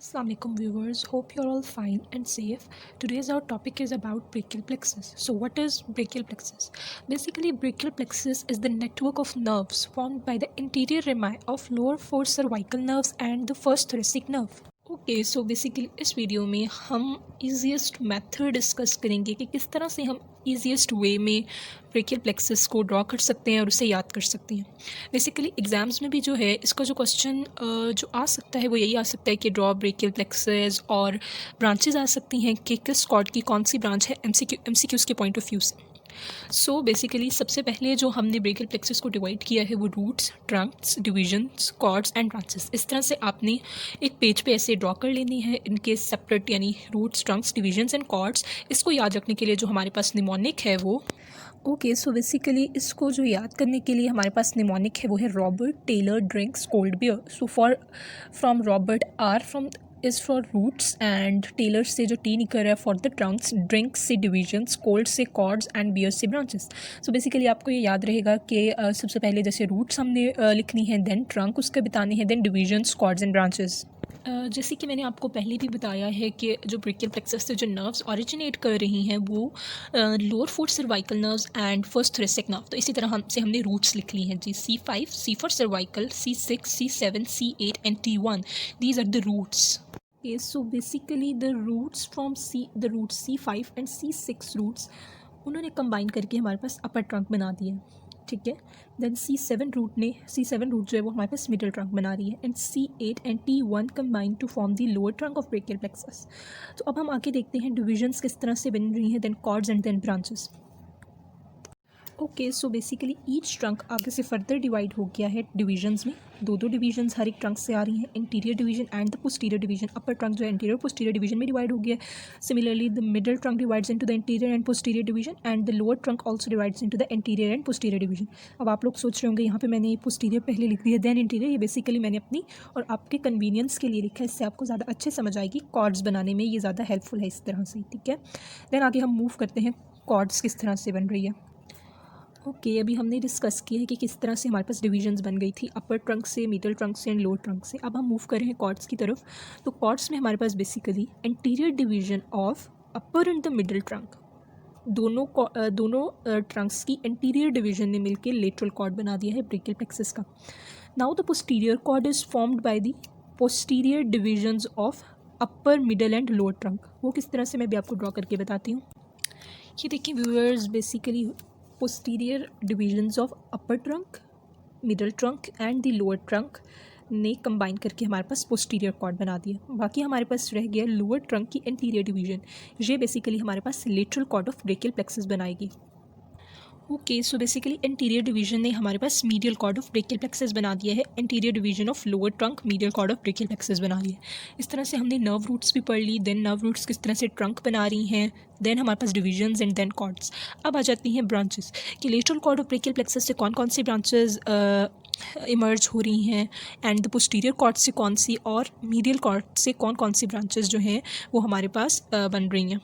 Assalamualaikum viewers, hope you're all fine and safe. Today's our topic is about brachial plexus. So what is brachial plexus? Basically brachial plexus is the network of nerves formed by the anterior rami of lower four cervical nerves and the first thoracic nerve. Okay so basically इस video में हम easiest method discuss करेंगे कि किस तरह से हम easiest वे में ब्रेकियल प्लेक्सस को ड्रॉ कर सकते हैं और उसे याद कर सकते हैं. बेसिकली एग्ज़ाम्स में भी जो है इसका जो क्वेश्चन जो आ सकता है वो यही आ सकता है कि ड्रॉ ब्रेकियल प्लेक्सस, और ब्रांचेज आ सकती हैं कि किस कॉर्ड की कौन सी ब्रांच है एमसीक्यूज़ के पॉइंट ऑफ व्यू से. सो बेसिकली सबसे पहले जो हमने ब्रेकियल प्लेक्सस को डिवाइड किया है वो roots, trunks, divisions, cords and branches. इस तरह से आपने एक पेज पे ऐसे ड्रॉ कर लेनी है इनके सेपरेट, यानी roots, trunks, divisions and cords. इसको याद रखने के लिए जो हमारे पास निमोनिक है वो सो बेसिकली इसको जो याद करने के लिए हमारे पास निमोनिक है वो है Robert, Taylor, drinks, cold beer. So from Robert R from is for roots and Taylor से जो टी निकल रहा है फॉर द ट्रंक्स, ड्रिंक्स से डिविजन्स, कोल्ड से कॉर्ड्स एंड बियर से ब्रांचेस. सो बेसिकली आपको ये याद रहेगा कि सबसे पहले जैसे रूट्स हमने लिखनी है, देन ट्रंक उसके बताने हैं, then divisions, cords and branches. जैसे कि मैंने आपको पहले भी बताया है कि जो ब्रेकियल प्लेक्सस से जो नर्व्स ओरिजिनेट कर रही हैं वो lower fourth cervical nerves and first thoracic nerve. तो इसी तरह हमने रूट्स लिख ली हैं जी. C5, C for cervical, C6, C7, C8 and T1. These are the roots. So basically the roots from C5 and C6 roots उन्होंने combine करके हमारे पास अपर ट्रंक बना दिया. ठीक है. देन C7 रूट जो है वो हमारे पास मिडिल ट्रंक बना रही है, and C8 and T1 combine to form the lower trunk of brachial plexus. तो अब हम आगे देखते हैं डिविजन्स किस तरह से बन रही हैं, then cords and then branches. So basically each trunk आगे से फर्दर डिवाइड हो गया है डिविजन्स में. दो डिविजन्स हर एक ट्रंक से आ रही हैं, interior division and the posterior division. Upper trunk जो है इंटीरियर पोस्टीरियर डिवीजन में डिवाइड हो गया है. Similarly the middle trunk divides into the interior and posterior division, and the lower trunk also divides into the interior and posterior division. अब आप लोग सोच रहे होंगे यहाँ पे मैंने पोस्टीरियर पहले लिख दिया देन इंटीरियर. ये बेसिकली मैंने अपनी और आपके कन्वीनियंस के लिए लिखा है, इससे आपको ज़्यादा अच्छे समझ आएगी. कॉर्ड्स बनाने में ये ज़्यादा हेल्पफुल है इस तरह से. ठीक है. देन आगे हम मूव करते हैं कॉर्ड्स किस तरह से बन रही है. अभी हमने डिस्कस किया है कि किस तरह से हमारे पास डिविजन्स बन गई थी अपर ट्रंक से, मिडिल ट्रंक से एंड लोअर ट्रंक से. अब हम मूव कर रहे हैं कॉर्ड्स की तरफ. तो कॉर्ड्स में हमारे पास basically anterior division of upper and the middle trunk, दोनों ट्रंक्स की एंटीरियर डिवीजन ने मिलकर लेटरल कॉर्ड बना दिया है ब्रेकियल प्लेक्सस का. Now the posterior cord is formed by the posterior divisions of upper, middle and lower trunk. वो किस तरह से मैं भी आपको ड्रॉ करके बताती हूँ. ये देखिए viewers, basically posterior divisions of upper trunk, middle trunk and the lower trunk ने कंबाइन करके हमारे पास पोस्टीरियर कॉर्ड बना दिया. बाकी हमारे पास रह गया लोअर ट्रंक की एंटीरियर डिवीजन. ये बेसिकली हमारे पास lateral cord of brachial plexus बनाएगी. सो बेसिकली एंटीरियर डिवीजन ने हमारे पास medial cord of brachial plexus बना दिया है. Anterior division of lower trunk medial cord of brachial plexus बना दिया है. इस तरह से हमने नर्व रूट्स भी पढ़ ली, देन नर्व रूट्स किस तरह से ट्रंक बना रही हैं, देन हमारे पास डिविजन्स एंड देन कॉर्ड्स. अब आ जाती हैं ब्रांचेस कि lateral cord of brachial plexus से कौन कौन सी ब्रांचेस इमर्ज हो रही हैं, एंड द पोस्टीरियर कॉर्ड से कौन सी, और मीडियल कॉर्ड से कौन कौन सी ब्रांचेस जो हैं वो हमारे पास बन रही हैं.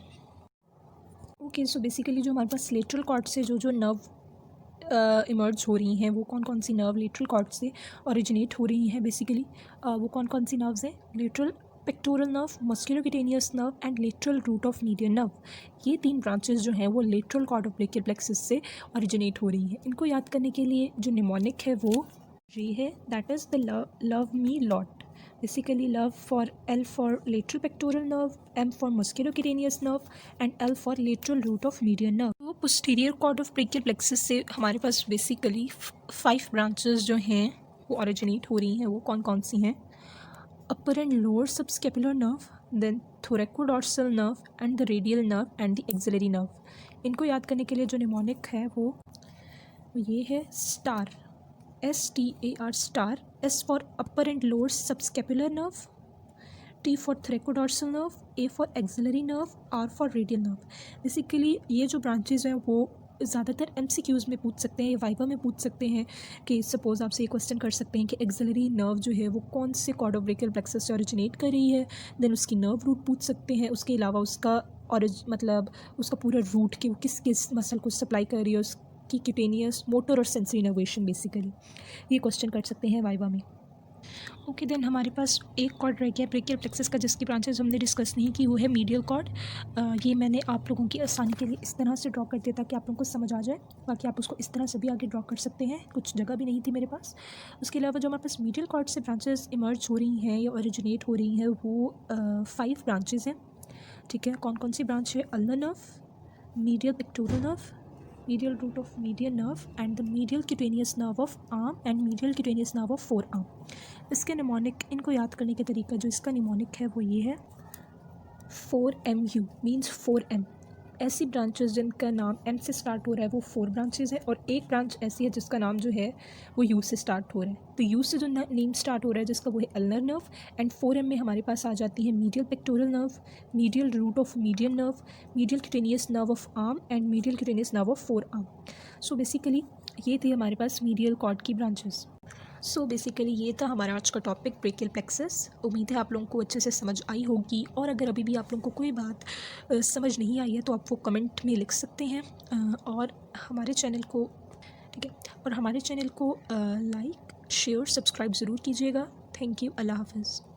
सो बेसिकली जो हमारे पास लेटरल कॉर्ड से जो नर्व इमर्ज हो रही हैं वो कौन कौन सी नर्व लेटरल कॉर्ड से ओरिजिनेट हो रही हैं. बेसिकली वो कौन कौन सी नर्व्स हैं. Lateral pectoral nerve, musculocutaneous nerve and lateral root of median nerve. ये 3 ब्रांचेस जो हैं वो lateral cord of brachial plexus से ओरिजिनेट हो रही हैं. इनको याद करने के लिए जो निमोनिक है वो ये है, that is the love me lot. Basically love for L for lateral pectoral nerve, M for musculocutaneous nerve and L for lateral root of median nerve. तो posterior cord of brachial plexus से हमारे पास basically 5 branches जो हैं वो originate हो रही हैं. वो कौन कौन सी हैं. Upper and lower subscapular nerve, then thoracodorsal nerve and the radial nerve and the axillary nerve. इनको याद करने के लिए जो निमोनिक है वो ये है star, STAR star. S for upper and lower subscapular nerve, T for thoracodorsal nerve, A for axillary nerve, R for radial nerve. Basically ये जो ब्रांचेज हैं वो ज़्यादातर MCQs में पूछ सकते हैं या वाइवा में पूछ सकते हैं कि सपोज़ आपसे ये क्वेश्चन कर सकते हैं कि एक्सिलरी नर्व जो है वो कौन से कॉर्ड ऑफ ब्रेकियल प्लेक्सस से ओरिजिनेट कर रही है. देन उसकी नर्व रूट पूछ सकते हैं. उसके अलावा उसका उसका पूरा रूट कि वो किस मसल को सप्लाई कर रही है, की क्यूटेनियस, मोटर और सेंसरी इनोवेशन. बेसिकली ये क्वेश्चन कर सकते हैं वाइवा में. ओके देन हमारे पास एक कॉर्ड रह गया ब्रेकियल प्लेक्सस का, जिसकी ब्रांचेस हमने डिस्कस नहीं की, वो है मीडियल कॉर्ड। ये मैंने आप लोगों की आसानी के लिए इस तरह से ड्रॉ कर दिया ताकि आप लोगों को समझ आ जाए। बाकी आप उसको इस तरह से भी आगे ड्रॉ कर सकते हैं, कुछ जगह भी नहीं थी मेरे पास। उसके अलावा जो हमारे पास मीडियल कॉर्ड से ब्रांचेस इमर्ज हो रही हैं या ओरिजिनेट हो रही हैं वो 5 ब्रांचेस हैं। ठीक है, कौन कौन सी ब्रांच है? Ulnar nerve, medial pectoral nerve, medial root of median nerve and the medial cutaneous nerve of arm and medial cutaneous nerve of forearm। इसके निमोनिक, इनको याद करने का तरीका जो इसका निमोनिक है वो ये है 4MU मीन्स 4M। ऐसी ब्रांचेस जिनका नाम M से स्टार्ट हो रहा है वो 4 ब्रांचेस है, और एक ब्रांच ऐसी है जिसका नाम जो है वो U से स्टार्ट हो रहा है। तो U से जो नेम स्टार्ट हो रहा है जिसका वो है अल्नर नर्व, एंड 4M में हमारे पास आ जाती है medial pectoral nerve, medial root of median nerve, medial cutaneous nerve of arm and medial cutaneous nerve of forearm. So basically ये थी हमारे पास मीडियल कॉर्ड की ब्रांचेस। सो बेसिकली ये था हमारा आज का टॉपिक ब्रेकियल प्लेक्सस। उम्मीद है आप लोगों को अच्छे से समझ आई होगी, और अगर अभी भी आप लोगों को कोई बात समझ नहीं आई है तो आप वो कमेंट में लिख सकते हैं। और हमारे चैनल को, ठीक है, और हमारे चैनल को लाइक शेयर सब्सक्राइब ज़रूर कीजिएगा। थैंक यू, अल्लाह हाफ़िज़।